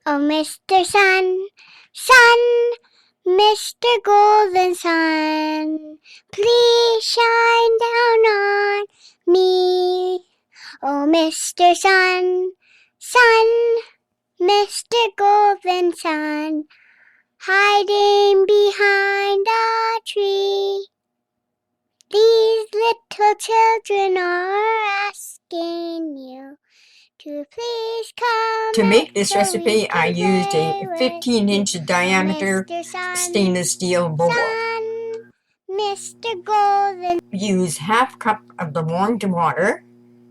Oh, Mr. Sun, Sun, Mr. Golden Sun, please shine down on me. Oh, Mr. Sun, Sun, Mr. Golden Sun, hiding behind a tree. These little children are asking you to please come. To make this recipe, I used a 15-inch diameter stainless steel bowl. Mr. Golden. Use half cup of the warmed water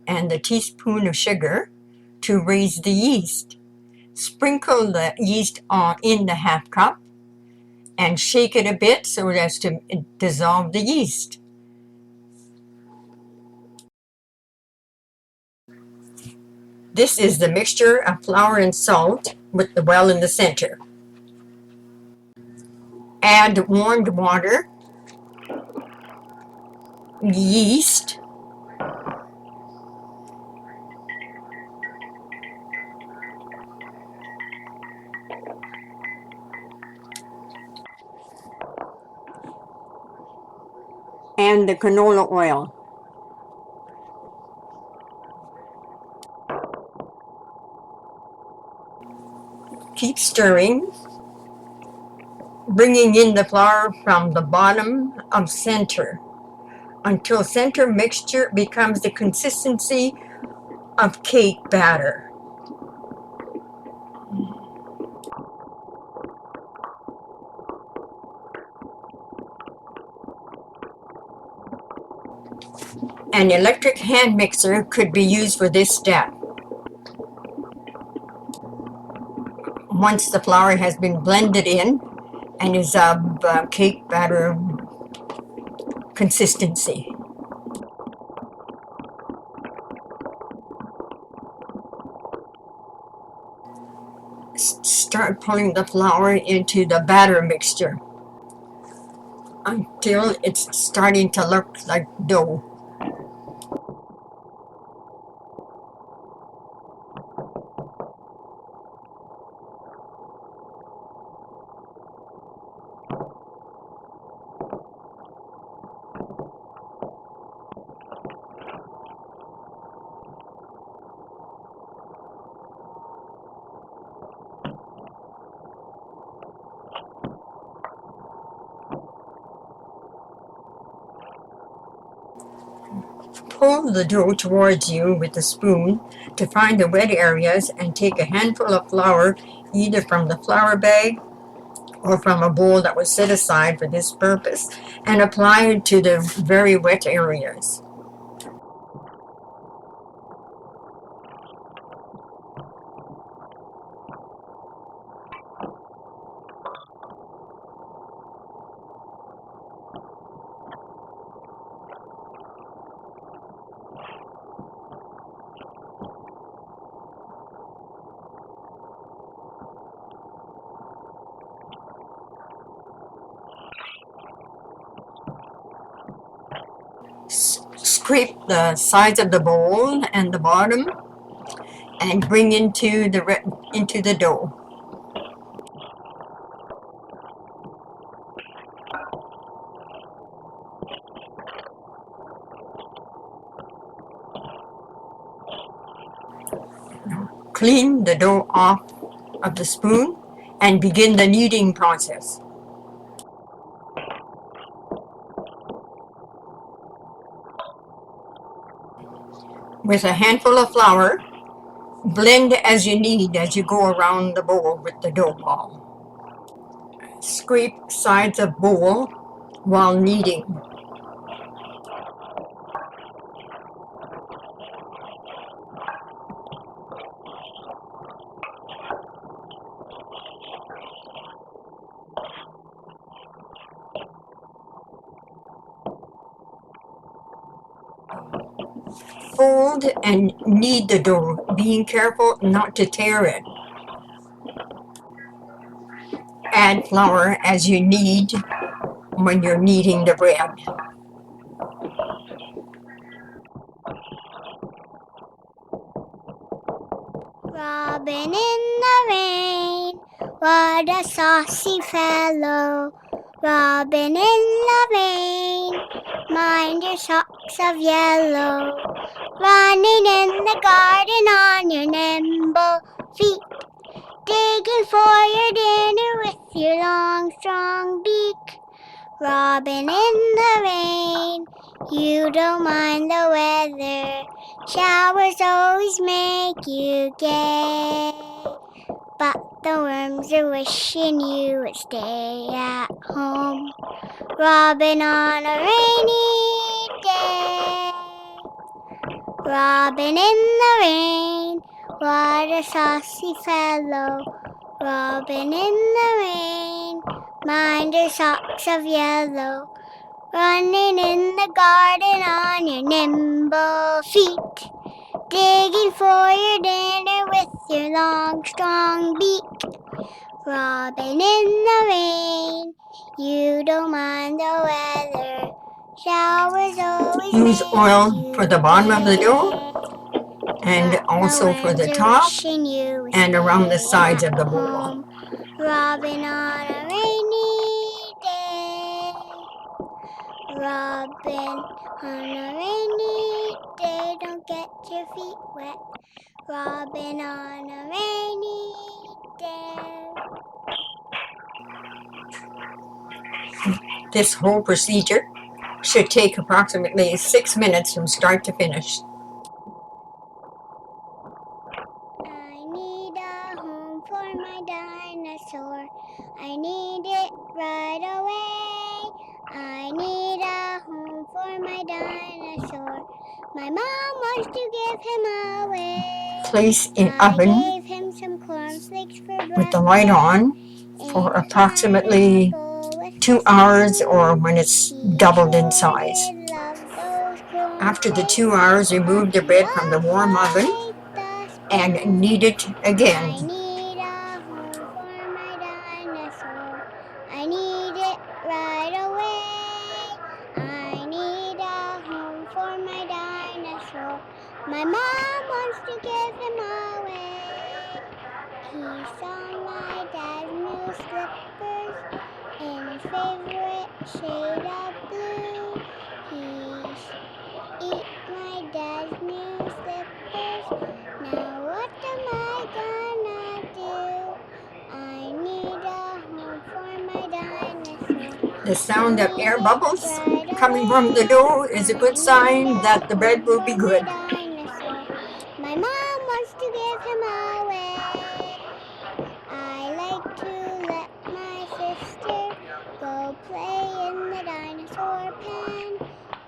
and a teaspoon of sugar to raise the yeast. Sprinkle the yeast in the half cup and shake it a bit so as to dissolve the yeast. This is the mixture of flour and salt with the well in the center. Add warmed water, yeast, and the canola oil. Keep stirring, bringing in the flour from the bottom of center until center mixture becomes the consistency of cake batter. An electric hand mixer could be used for this step. Once the flour has been blended in and is of cake batter consistency. Start pulling the flour into the batter mixture until it's starting to look like dough. Pull the dough towards you with a spoon to find the wet areas and take a handful of flour either from the flour bag or from a bowl that was set aside for this purpose and apply it to the very wet areas. Scrape the sides of the bowl and the bottom and bring into the dough. Clean the dough off of the spoon and begin the kneading process. With a handful of flour, blend as you need as you go around the bowl with the dough ball. Scrape sides of bowl while kneading. Fold and knead the dough, being careful not to tear it. Add flour as you need when you're kneading the bread. Robin in the rain. What a saucy fellow, Robin in the rain. Mind your socks of yellow, running in the garden on your nimble feet, digging for your dinner with your long, strong beak. Robin in the rain, you don't mind the weather, showers always make you gay. But the worms are wishing you would stay at home, Robin on a rainy day. Robin in the rain, what a saucy fellow, Robin in the rain. Mind your socks of yellow, running in the garden on your nimble feet, digging for your dinner with your long, strong beak. Robin in the rain, you don't mind the weather, showers always Use make oil you for the bottom of the dough gay. and But also the for the winds are top wishing you would and around the stay sides at of the bowl. home, Robin on a rainy day. Robin on a rainy day, don't get your feet wet, Robin on a rainy day. This whole procedure should take approximately 6 minutes from start to finish. I need a home for my dinosaur, I need it right away. I need a home for my dinosaur, my mom wants to give him away. Place in I oven gave him some cornflakes for with the light on for approximately 2 hours, or when it's doubled in size. After the 2 hours, remove the bread from the warm oven and knead it I again. need a home for my dinosaur, I need it right away. I need a home for my dinosaur, my mom wants to give him away. He saw my dad's new slippers in his favorite shade of blue. He eat my dad's new slippers. Now what am I gonna do? I need a home for my dinosaur. The sound of air bubbles coming from the dough is a good sign that the bread will be good. My mom wants to give him away. I like to let my sister go play in the dinosaur pen,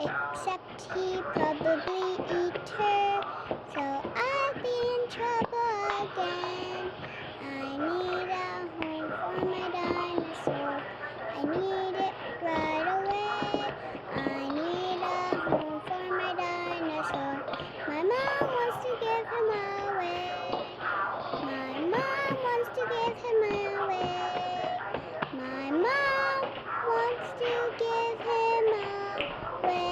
except he probably eat her, so I'll be in trouble again. I need a home for my dinosaur, I need it right away. I need a home for my dinosaur, my mom wants to give him away. My mom wants to give him away. My mom wants to give him away.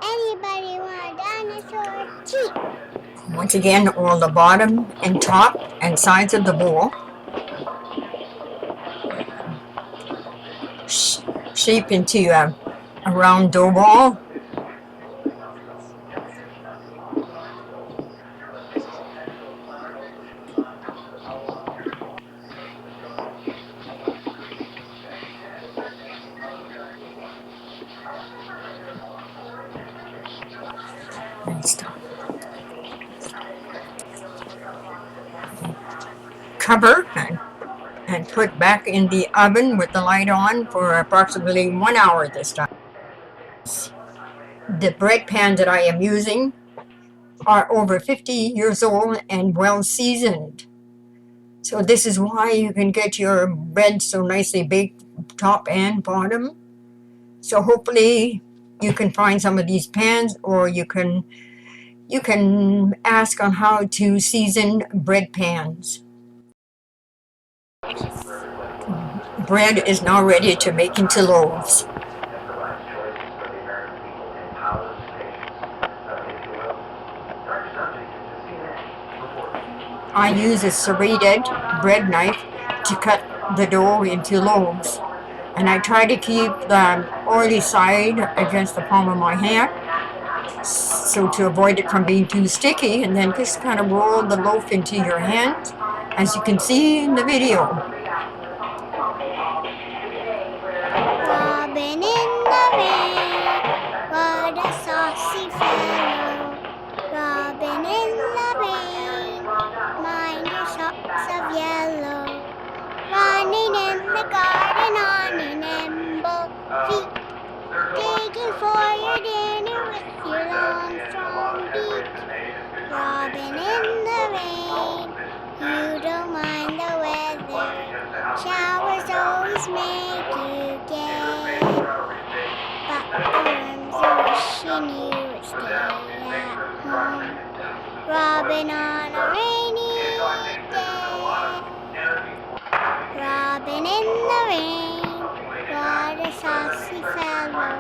Anybody want a dinosaur? Cheap. Once again, oil the bottom and top and sides of the bowl. Shape into a round dough ball. Cover and put back in the oven with the light on for approximately 1 hour this time. The bread pans that I am using are over 50 years old and well seasoned. So this is why you can get your bread so nicely baked top and bottom. So hopefully you can find some of these pans, or you can ask on how to season bread pans. Bread is now ready to make into loaves. I use a serrated bread knife to cut the dough into loaves. And I try to keep the oily side against the palm of my hand, so to avoid it from being too sticky, and then just kind of roll the loaf into your hands, as you can see in the video. Robin in the rain, what a saucy fellow. Robin in the rain, mind your socks of yellow. Running in the garden on your nimble feet, digging for your dinner with your long strong beak. Robin in the rain, you don't mind the weather, showers always make you gay. But the worms are wishing you would stay at home, Robin on a rainy day. Robin in the rain, what a saucy fellow.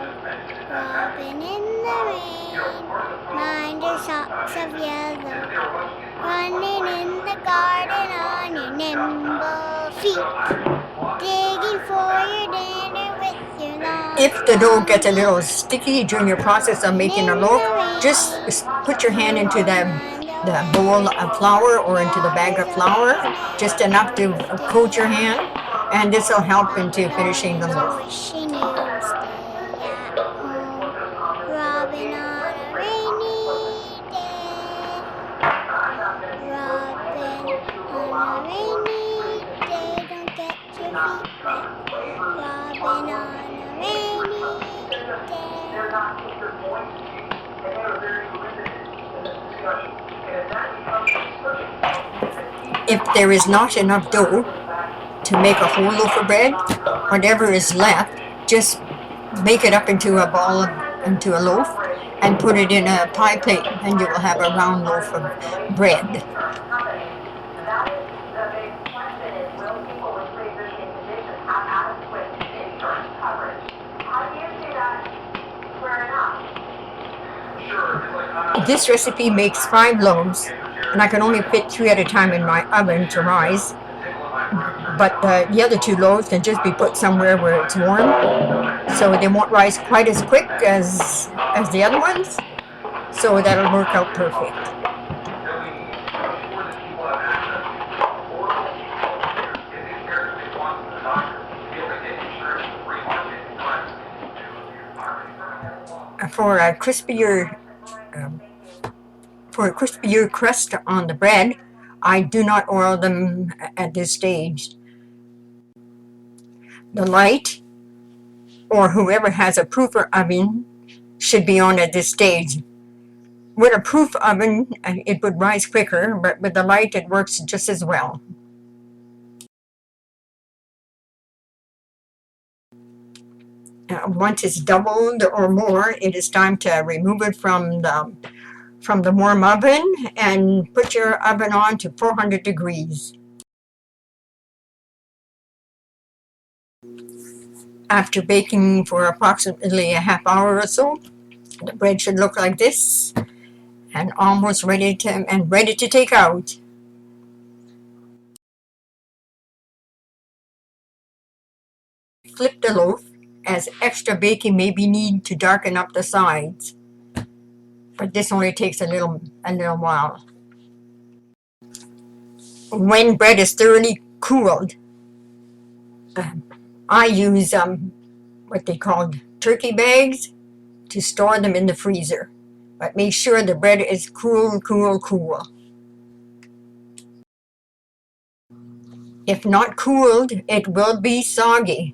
Robin in the rain, mind your socks of yellow. Running in the garden on your nimble feet, digging for your dinner with your long. If the dough gets a little sticky during your process of making a loaf, just put your hand into the bowl of flour or into the bag of flour, just enough to coat your hand, and this will help into finishing the loaf. Wishing you would stay at home, Robin on a rainy day. Robin on a rainy day, don't get your feet wet. Robin on a rainy day. If there is not enough dough to make a whole loaf of bread, whatever is left, just make it up into a ball, into a loaf, and put it in a pie plate, and you will have a round loaf of bread. This recipe makes 5 loaves, and I can only fit 3 at a time in my oven to rise. But the other 2 loaves can just be put somewhere where it's warm, so they won't rise quite as quick as the other ones, so that'll work out perfect. For a crispier crust on the bread, I do not oil them at this stage. The light, or whoever has a proofer oven, should be on at this stage. With a proof oven, it would rise quicker, but with the light, it works just as well. Once it's doubled or more, it is time to remove it from the warm oven and put your oven on to 400 degrees. After baking for approximately a half hour or so, the bread should look like this, and almost ready to take out. Flip the loaf, as extra baking may be needed to darken up the sides, but this only takes a little while. When bread is thoroughly cooled, I use what they call turkey bags to store them in the freezer, but make sure the bread is cool. If not cooled, it will be soggy.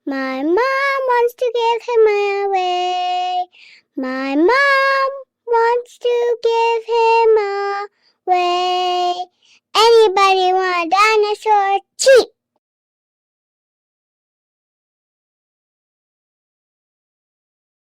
My mom wants to give him away. My mom wants to give him away.